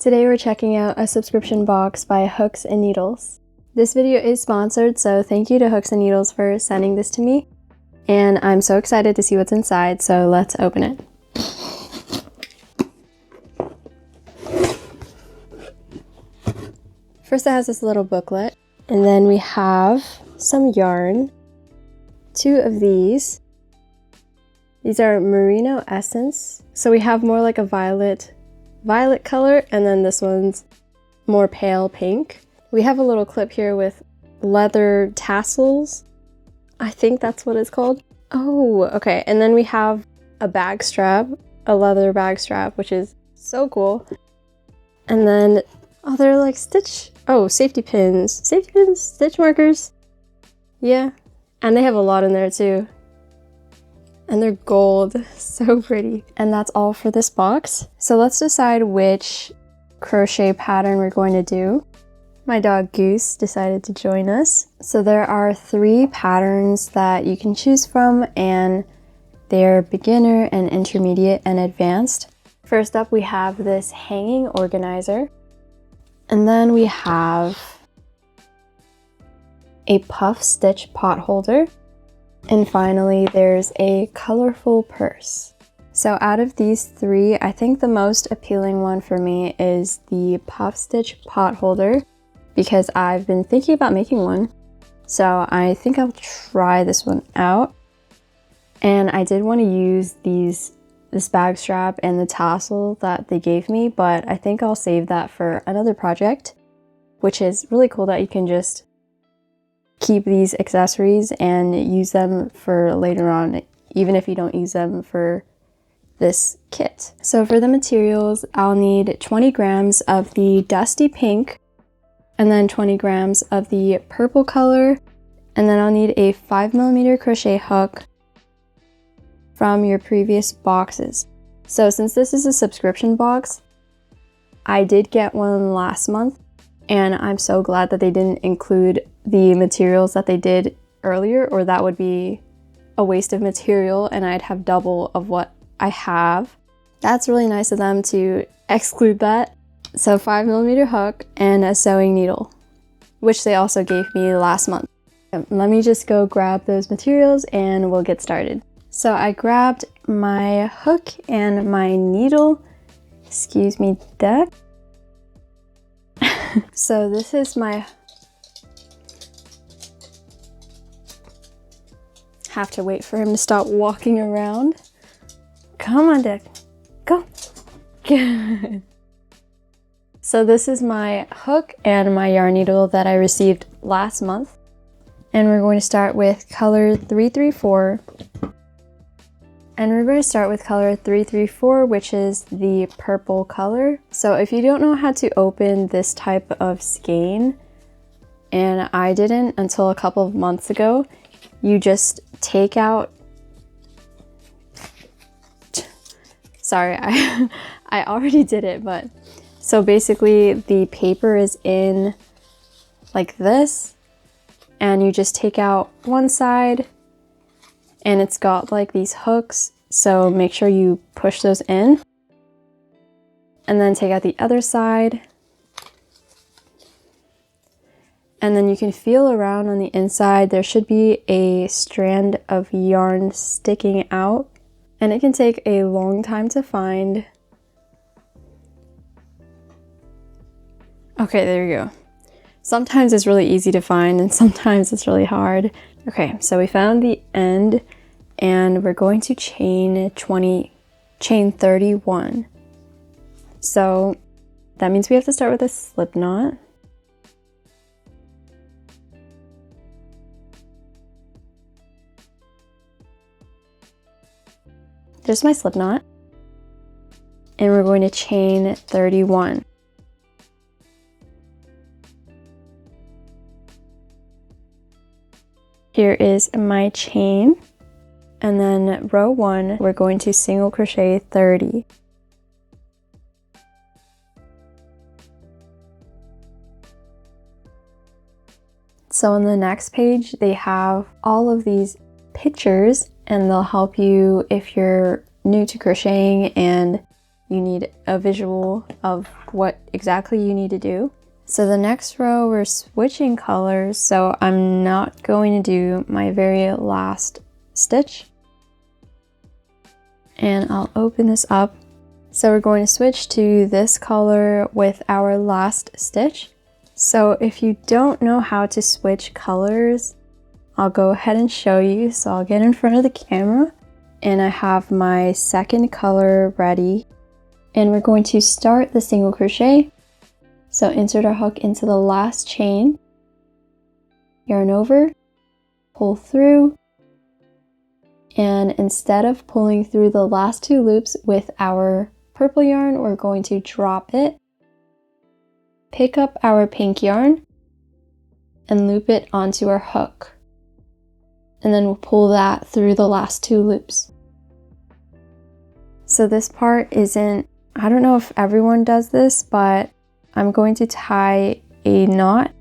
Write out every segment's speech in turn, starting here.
Today we're checking out a subscription box by Hooks and Needles. This video is sponsored, so thank you to Hooks and Needles for sending this to me. And I'm so excited to see what's inside, so let's open it. First it has this little booklet, and then we have some yarn. 2 of these. These are Merino Essence. So we have more like a violet color, and then this one's more pale pink. We have a little clip here with leather tassels. I think that's what it's called. Oh, okay. And then we have a bag strap, a leather bag strap, which is so cool. And then, oh, they're like safety pins, stitch markers. Yeah. And they have a lot in there too. And they're gold, so pretty. And that's all for this box. So let's decide which crochet pattern we're going to do. My dog Goose decided to join us. So there are 3 patterns that you can choose from, and they're beginner and intermediate and advanced. First up, we have this hanging organizer. And then we have a puff stitch pot holder. And finally, there's a colorful purse. So out of these 3, I think the most appealing one for me is the puff stitch pot holder, because I've been thinking about making one. So I think I'll try this one out. And I did want to use this bag strap and the tassel that they gave me, but I think I'll save that for another project, which is really cool that you can just keep these accessories and use them for later on, even if you don't use them for this kit. So for the materials, I'll need 20 grams of the dusty pink, and then 20 grams of the purple color, and then I'll need a 5mm crochet hook from your previous boxes. So since this is a subscription box, I did get one last month, and I'm so glad that they didn't include the materials that they did earlier, or that would be a waste of material and I'd have double of what I have. That's really nice of them to exclude that. So 5mm hook and a sewing needle, which they also gave me last month. Let me just go grab those materials and we'll get started. So I grabbed my hook and my needle. Excuse me, duck. So this is my... Have to wait for him to stop walking around. Come on, Dick. Go. Good. So this is my hook and my yarn needle that I received last month. And we're going to start with color 334. And we're going to start with color 334, which is the purple color. So if you don't know how to open this type of skein, and I didn't until a couple of months ago, you just take out... Sorry, I already did it, but... So basically the paper is in like this, and you just take out one side, and it's got like these hooks, so make sure you push those in. And then take out the other side. And then you can feel around on the inside. There should be a strand of yarn sticking out, and it can take a long time to find. Okay, there you go. Sometimes it's really easy to find and sometimes it's really hard. Okay, so we found the end, and we're going to chain 31. So that means we have to start with a slip knot. There's my slip knot, and we're going to chain 31. Here is my chain, and then row 1, we're going to single crochet 30. So on the next page, they have all of these pictures, and they'll help you if you're new to crocheting and you need a visual of what exactly you need to do. So the next row we're switching colors, so I'm not going to do my very last stitch. And I'll open this up. So we're going to switch to this color with our last stitch. So if you don't know how to switch colors, I'll go ahead and show you. So I'll get in front of the camera and I have my second color ready. And we're going to start the single crochet. So insert our hook into the last chain, yarn over, pull through, and instead of pulling through the last 2 loops with our purple yarn, we're going to drop it, pick up our pink yarn, and loop it onto our hook. And then we'll pull that through the last 2 loops. So this part isn't, I don't know if everyone does this, but I'm going to tie a knot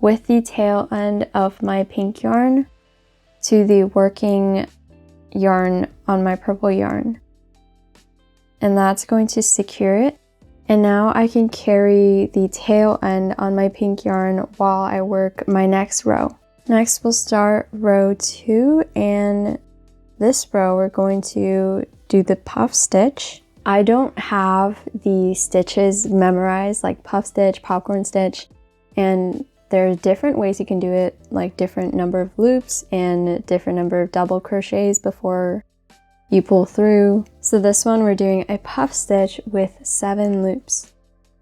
with the tail end of my pink yarn to the working yarn on my purple yarn. And that's going to secure it. And now I can carry the tail end on my pink yarn while I work my next row. Next we'll start row 2, and this row we're going to do the puff stitch. I don't have the stitches memorized, like puff stitch, popcorn stitch, and there's different ways you can do it, like different number of loops and different number of double crochets before you pull through. So this one we're doing a puff stitch with 7 loops.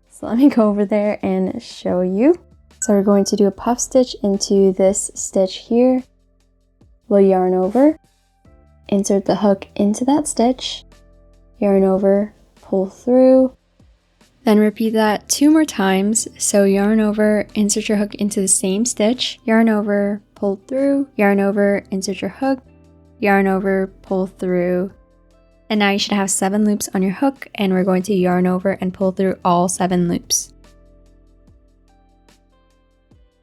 So let me go over there and show you. So we're going to do a puff stitch into this stitch here. We'll yarn over, insert the hook into that stitch, yarn over, pull through, then repeat that 2 more times. So yarn over, insert your hook into the same stitch, yarn over, pull through, yarn over, insert your hook, yarn over, pull through. And now you should have 7 loops on your hook, and we're going to yarn over and pull through all 7 loops.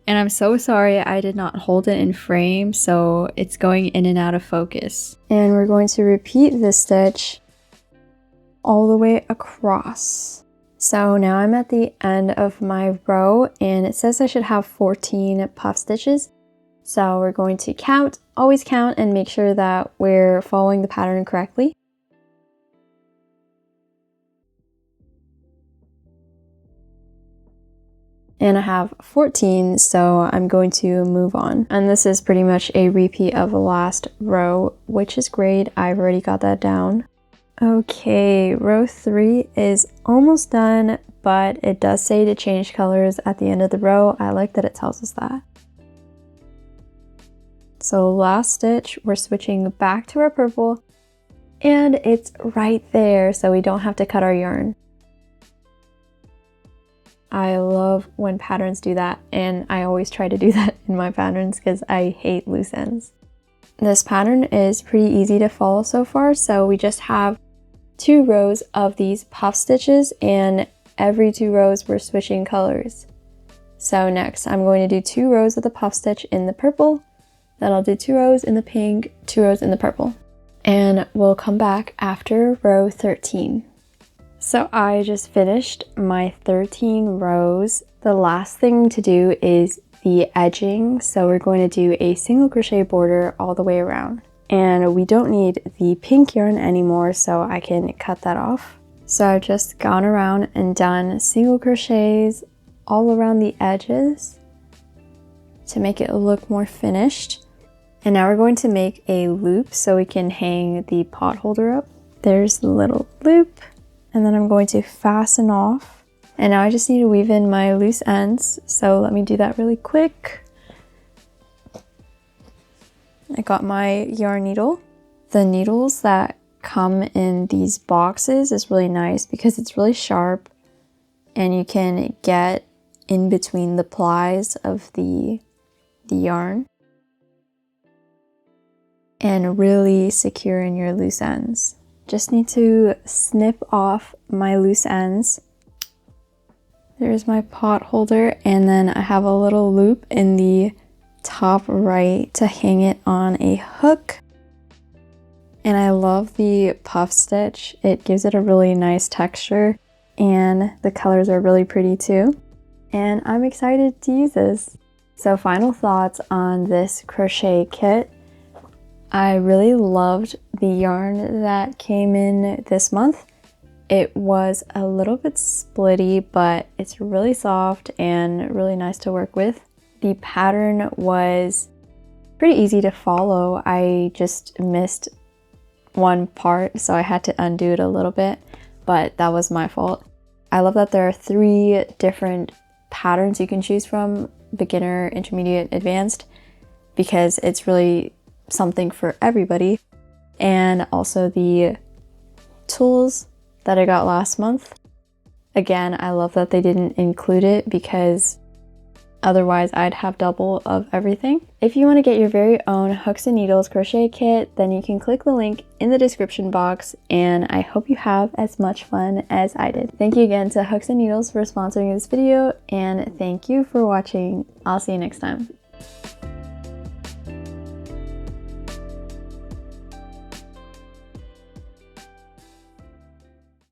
And I'm so sorry I did not hold it in frame, so it's going in and out of focus. And we're going to repeat this stitch all the way across. So now I'm at the end of my row, and it says I should have 14 puff stitches. So we're going to count, always count, and make sure that we're following the pattern correctly. And I have 14, so I'm going to move on. And this is pretty much a repeat of the last row, which is great. I've already got that down. Okay, row 3 is almost done, but it does say to change colors at the end of the row. I like that it tells us that. So last stitch, we're switching back to our purple, and it's right there, so we don't have to cut our yarn. I love when patterns do that, and I always try to do that in my patterns because I hate loose ends. This pattern is pretty easy to follow so far, so we just have 2 rows of these puff stitches, and every 2 rows we're switching colors. So next I'm going to do 2 rows of the puff stitch in the purple, then I'll do 2 rows in the pink, 2 rows in the purple. And we'll come back after row 13. So I just finished my 13 rows. The last thing to do is the edging. So we're going to do a single crochet border all the way around. And we don't need the pink yarn anymore, so I can cut that off. So I've just gone around and done single crochets all around the edges to make it look more finished. And now we're going to make a loop so we can hang the pot holder up. There's the little loop. And then I'm going to fasten off. And now I just need to weave in my loose ends. So let me do that really quick. I got my yarn needle. The needles that come in these boxes is really nice because it's really sharp and you can get in between the plies of the yarn and really secure in your loose ends. Just need to snip off my loose ends. There's my pot holder, and then I have a little loop in the top right to hang it on a hook. And I love the puff stitch. It gives it a really nice texture and the colors are really pretty too. And I'm excited to use this. So final thoughts on this crochet kit. I really loved the yarn that came in this month. It was a little bit splitty, but it's really soft and really nice to work with. The pattern was pretty easy to follow. I just missed one part, so I had to undo it a little bit, but that was my fault. I love that there are 3 different patterns you can choose from, beginner, intermediate, advanced, because it's really something for everybody. And also the tools that I got last month. Again, I love that they didn't include it because otherwise I'd have double of everything. If you want to get your very own hooks and needles crochet kit, then you can click the link in the description box, and I hope you have as much fun as I did. Thank you again to Hooks and Needles for sponsoring this video, and thank you for watching. I'll see you next time.